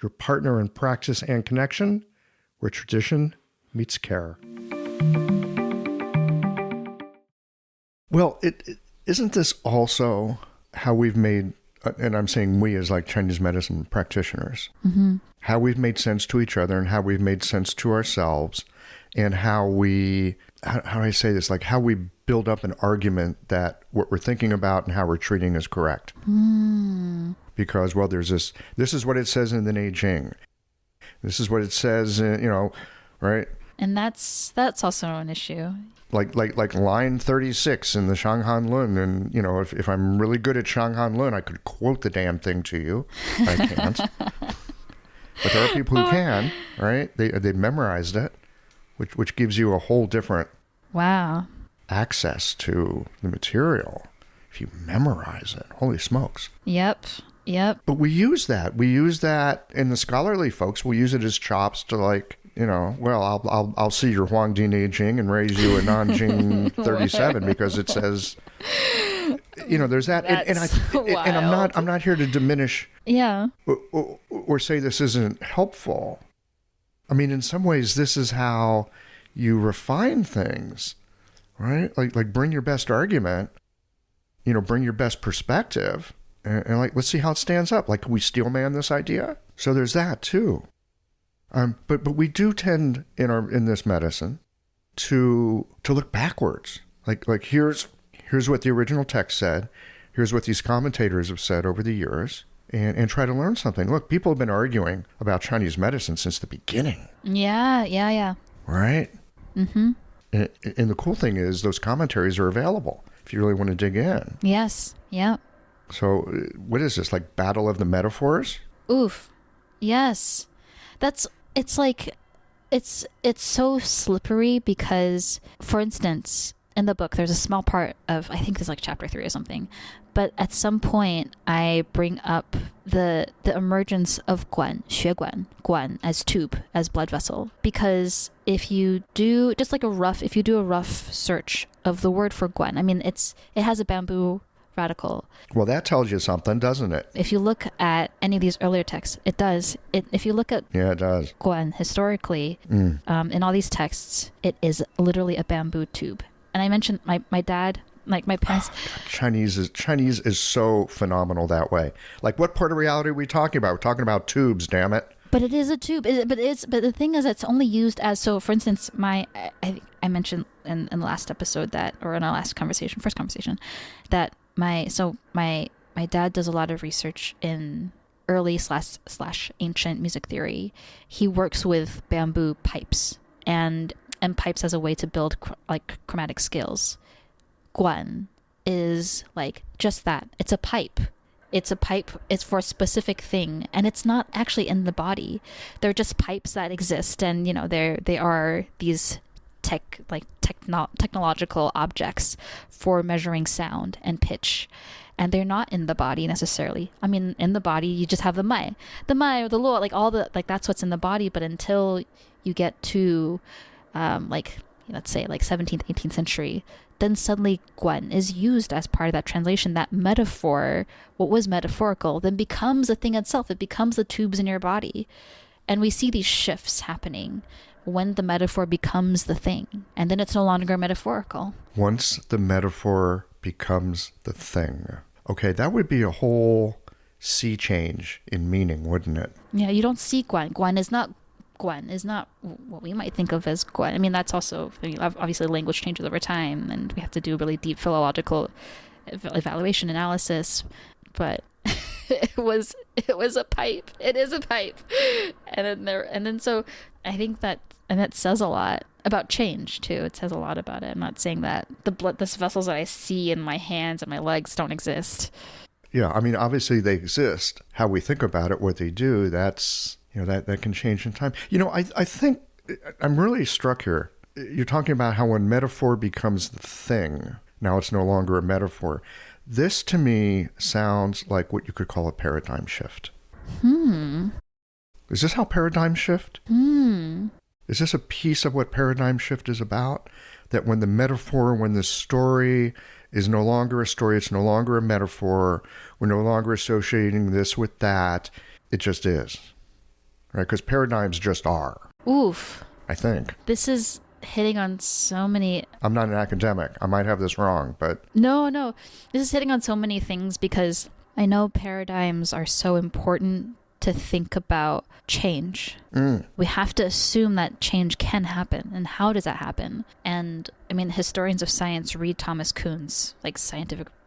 your partner in practice and connection, where tradition meets care. Well, isn't this also how we've made, and I'm saying we as like Chinese medicine practitioners, how we've made sense to each other and how we've made sense to ourselves, and how we, how do I say this, like how we build up an argument that what we're thinking about and how we're treating is correct. Because, well, there's this is what it says in the Neijing. This is what it says, right? And that's also an issue. Like line 36 in the Shanghan Lun. And, if I'm really good at Shanghan Lun, I could quote the damn thing to you. I can't. But there are people who can, right? They memorized it, which gives you a whole different access to the material if you memorize it. Holy smokes. Yep. But we use that. We use that in the scholarly folks. We'll use it as chops to I'll see your Huangdi Neijing and raise you a Nanjing 37 because it says, there's that. And I'm not here to diminish or say this isn't helpful. I mean, in some ways, this is how you refine things, right? Like bring your best argument, bring your best perspective. And let's see how it stands up. Like, can we steel man this idea? So there's that too. But we do tend in this medicine to look backwards. Like here's what the original text said. Here's what these commentators have said over the years. and try to learn something. Look, people have been arguing about Chinese medicine since the beginning. Yeah. Right? Mm-hmm. And the cool thing is those commentaries are available if you really want to dig in. Yes. Yeah. So what is this, like Battle of the Metaphors? Oof. Yes. It's so slippery because, for instance, in the book, there's a small part of, I think there's like chapter 3 or something, but at some point I bring up the emergence of guan as tube, as blood vessel, because if you do a rough search of the word for guan, I mean, it has a bamboo radical. Well, that tells you something, doesn't it? If you look at any of these earlier texts, it does. If you look at it does. guan historically, in all these texts, it is literally a bamboo tube. And I mentioned my dad, like my parents. Chinese is so phenomenal that way. Like, what part of reality are we talking about? We're talking about tubes, damn it. But it is a tube. But the thing is, it's only used as, so. For instance, I mentioned in the last episode that, or in our first conversation, that my dad does a lot of research in early / ancient music theory. He works with bamboo pipes and pipes as a way to build chromatic scales. Guan is like just that. It's a pipe. It's for a specific thing, and it's not actually in the body. They're just pipes that exist, and they are these technological objects for measuring sound and pitch, and they're not in the body necessarily. I mean, in the body you just have the mai or the luo, all that's what's in the body. But until you get to let's say 17th 18th century, then suddenly guan is used as part of that translation. That metaphor, what was metaphorical, then becomes a thing itself. It becomes the tubes in your body, and we see these shifts happening when the metaphor becomes the thing, and then it's no longer metaphorical. Once the metaphor becomes the thing. Okay, that would be a whole sea change in meaning, wouldn't it? Yeah, you don't see guan. Guan is not what we might think of as guan. I mean, that's also, obviously language changes over time, and we have to do really deep philological evaluation analysis, but it was a pipe. It is a pipe. And then so I think that says a lot about change too. It says a lot about it. I'm not saying that the vessels that I see in my hands and my legs don't exist. Yeah, I mean, obviously they exist. How we think about it, what they do, that's, that can change in time. I think I'm really struck here. You're talking about how when metaphor becomes the thing, now it's no longer a metaphor. This to me sounds like what you could call a paradigm shift. Is this how paradigm shift? Is this a piece of what paradigm shift is about? That when the metaphor, when the story is no longer a story, it's no longer a metaphor, we're no longer associating this with that, it just is. Right? Because paradigms just are. Oof. I think. This is hitting on so many... I'm not an academic. I might have this wrong, but... No. This is hitting on so many things, because I know paradigms are so important to think about change. We have to assume that change can happen, and how does that happen? And I mean, historians of science read Thomas Kuhn's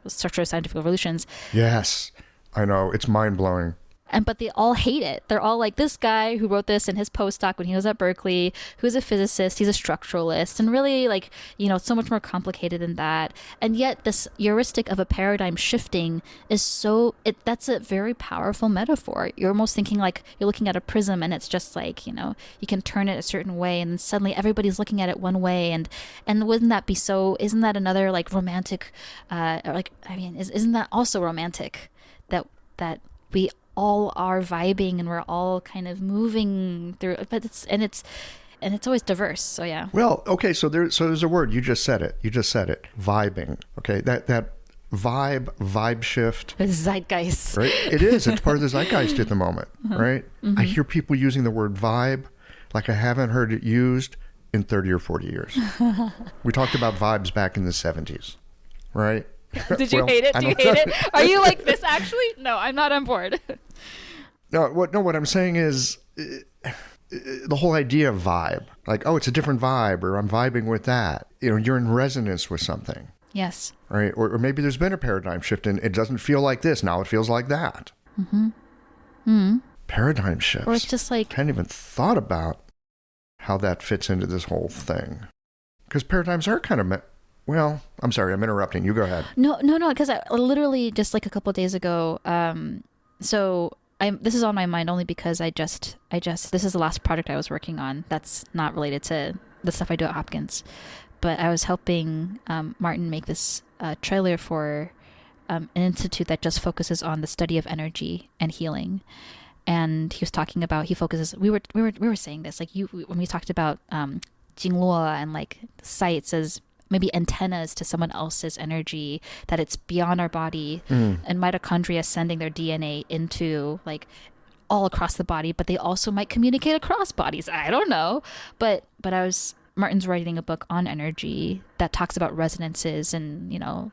Structure of Scientific Revolutions. Yes, I know, it's mind-blowing. But they all hate it. They're all like, this guy who wrote this in his postdoc when he was at Berkeley, who's a physicist, he's a structuralist, and really it's so much more complicated than that. And yet this heuristic of a paradigm shifting is that's a very powerful metaphor. You're almost thinking like you're looking at a prism, and it's just you can turn it a certain way, and then suddenly everybody's looking at it one way. And wouldn't that be so, isn't that another romantic, isn't that also romantic that we all are vibing and we're all kind of moving through, but it's always diverse. So yeah. Well, okay. So there's a word, you just said it, vibing. Okay. That vibe shift. The zeitgeist. Right. It is. It's part of the zeitgeist at the moment. Right. I hear people using the word vibe like I haven't heard it used in 30 or 40 years. We talked about vibes back in the 70s. Right. Did you hate it? Do you hate it? Are you like this actually? No, I'm not on board. No, what I'm saying is the whole idea of vibe. Like, oh, it's a different vibe, or I'm vibing with that. You're in resonance with something. Yes. Right? Or maybe there's been a paradigm shift and it doesn't feel like this. Now it feels like that. Mm-hmm. Mm. Paradigm shifts. Or it's just like... I hadn't even thought about how that fits into this whole thing. Because paradigms are kind of... Well, I'm sorry, I'm interrupting. You go ahead. No, because I literally just like a couple of days ago, this is on my mind only because I just this is the last project I was working on that's not related to the stuff I do at Hopkins, but I was helping Martin make this trailer for an institute that just focuses on the study of energy and healing. And he was talking about, we were saying this, like when we talked about Jingluo and like sights as maybe antennas to someone else's energy, that it's beyond our body, and mitochondria sending their DNA into like all across the body, but they also might communicate across bodies. I don't know. But Martin's writing a book on energy that talks about resonances and, you know,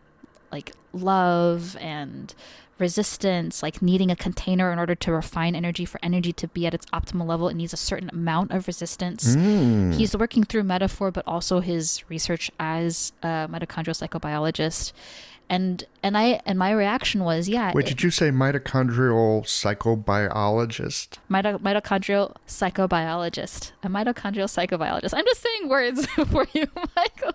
like love and resistance, like needing a container in order to refine energy. For energy to be at its optimal level, it needs a certain amount of resistance. He's working through metaphor, but also his research as a mitochondrial psychobiologist. And my reaction was, yeah. Wait, did you say mitochondrial psychobiologist? Mitochondrial psychobiologist. A mitochondrial psychobiologist. I'm just saying words for you, Michael.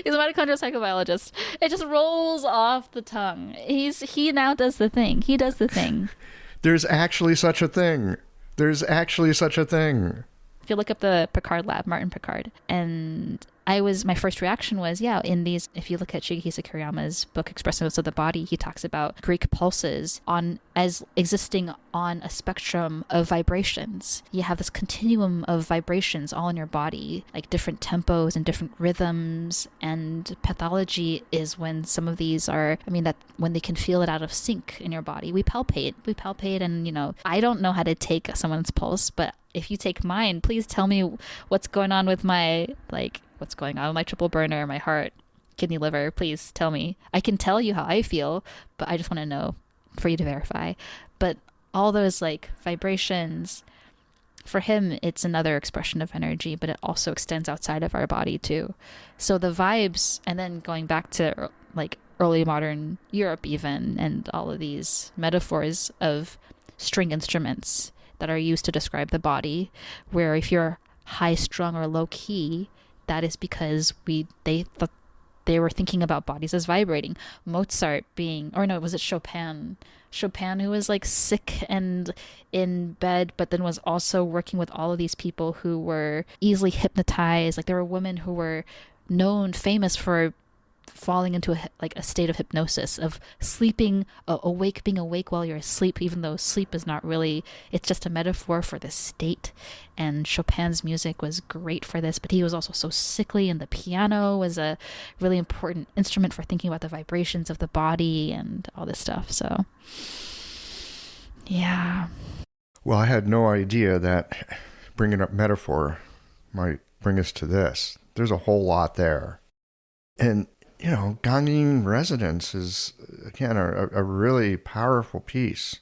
He's a mitochondrial psychobiologist. It just rolls off the tongue. He now does the thing. He does the thing. There's actually such a thing. If you look up the Picard lab, Martin Picard, and my first reaction was, yeah, if you look at Shigehisa Kuriyama's book, Expressive Notes of the Body, he talks about Greek pulses as existing on a spectrum of vibrations. You have this continuum of vibrations all in your body, like different tempos and different rhythms, and pathology is when some of these when they can feel it out of sync in your body. We palpate and, you know, I don't know how to take someone's pulse, but if you take mine, please tell me what's going on with what's going on with my triple burner, my heart, kidney, liver. Please tell me. I can tell you how I feel, but I just want to know for you to verify. But all those like vibrations, for him, it's another expression of energy, but it also extends outside of our body too. So the vibes, and then going back to like early modern Europe even, and all of these metaphors of string instruments that are used to describe the body, where if you're high strung or low key, that is because they were thinking about bodies as vibrating. Mozart was it Chopin? Chopin, who was like sick and in bed, but then was also working with all of these people who were easily hypnotized. Like there were women who were famous for falling into a state of hypnosis, of sleeping, being awake while you're asleep, even though sleep is not really, it's just a metaphor for the state. And Chopin's music was great for this, but he was also so sickly, and the piano was a really important instrument for thinking about the vibrations of the body and all this stuff. So yeah. Well, I had no idea that bringing up metaphor might bring us to this. There's a whole lot there. And you know, ganging resonance is, again, a really powerful piece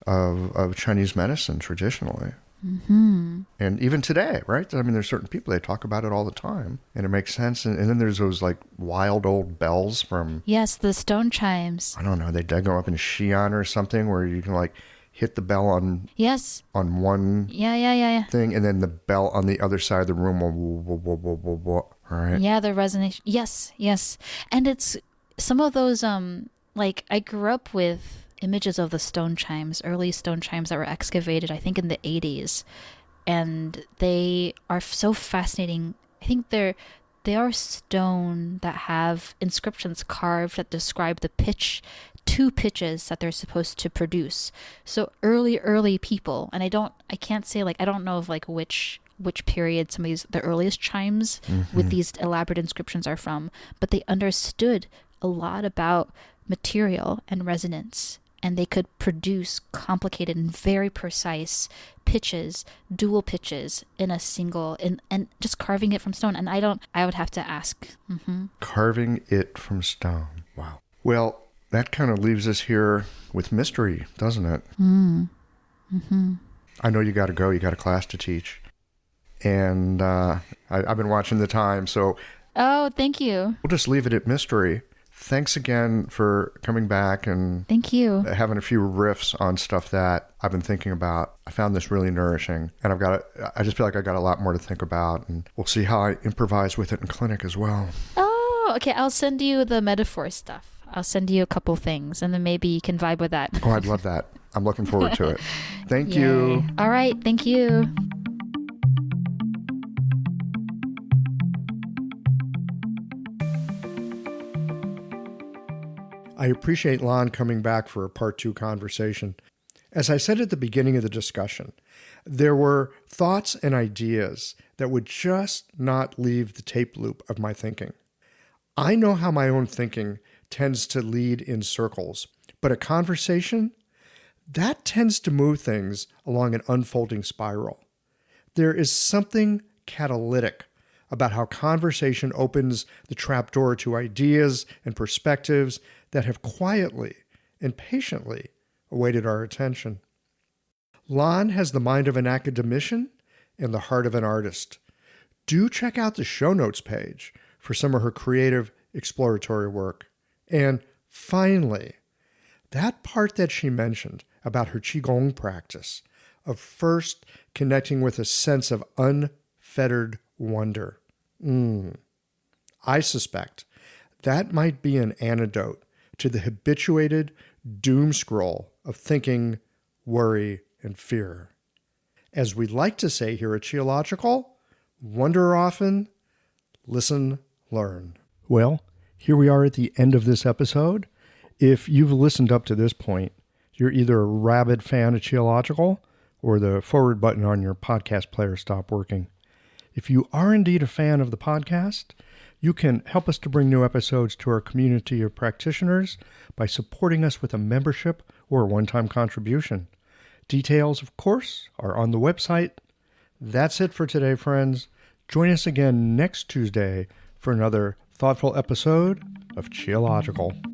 of Chinese medicine traditionally. Mm-hmm. And even today, right? I mean, there's certain people, they talk about it all the time, and it makes sense. And then there's those like wild old bells from... Yes, the stone chimes. I don't know, they go up in Xi'an or something where you can like hit the bell on... Yes. On one thing, and then the bell on the other side of the room will... Right. Yeah, the resonation. Yes. And it's some of those, like I grew up with images of the stone chimes, early stone chimes that were excavated, I think in the 80s. And they are so fascinating. I think they are stone that have inscriptions carved that describe the two pitches that they're supposed to produce. So early people, and I can't say like, I don't know of like which period some of the earliest chimes with these elaborate inscriptions are from, but they understood a lot about material and resonance, and they could produce complicated and very precise pitches, dual pitches in a single, and just carving it from stone. And I would have to ask. Mm-hmm. Carving it from stone. Wow. Well, that kind of leaves us here with mystery, doesn't it? Mm-hmm. I know you got to go. You got a class to teach. And I've been watching the time, so... Oh, thank you. We'll just leave it at mystery. thanks again for coming back and Thank you. having a few riffs on stuff that I've been thinking about. I found this really nourishing, and I just feel like I got a lot more to think about, and we'll see how I improvise with it in clinic as well. Oh, okay. I'll send you the metaphor stuff. I'll send you a couple things, and then maybe you can vibe with that. Oh, I'd love that. I'm looking forward to it. Thank Yay. you. All right. Thank you. I appreciate Lan coming back for a part 2 conversation. As I said at the beginning of the discussion, there were thoughts and ideas that would just not leave the tape loop of my thinking. I know how my own thinking tends to lead in circles, but a conversation, that tends to move things along an unfolding spiral. There is something catalytic about how conversation opens the trapdoor to ideas and perspectives that have quietly and patiently awaited our attention. Lan has the mind of an academician and the heart of an artist. Do check out the show notes page for some of her creative exploratory work. And finally, that part that she mentioned about her Qigong practice, of first connecting with a sense of unfettered wonder. I suspect that might be an antidote to the habituated doom scroll of thinking, worry, and fear. As we like to say here at Qiological, wonder often, listen, learn. Well, here we are at the end of this episode. If you've listened up to this point, you're either a rabid fan of Qiological or the forward button on your podcast player stopped working. If you are indeed a fan of the podcast, you can help us to bring new episodes to our community of practitioners by supporting us with a membership or a one-time contribution. Details, of course, are on the website. That's it for today, friends. Join us again next Tuesday for another thoughtful episode of Qiological.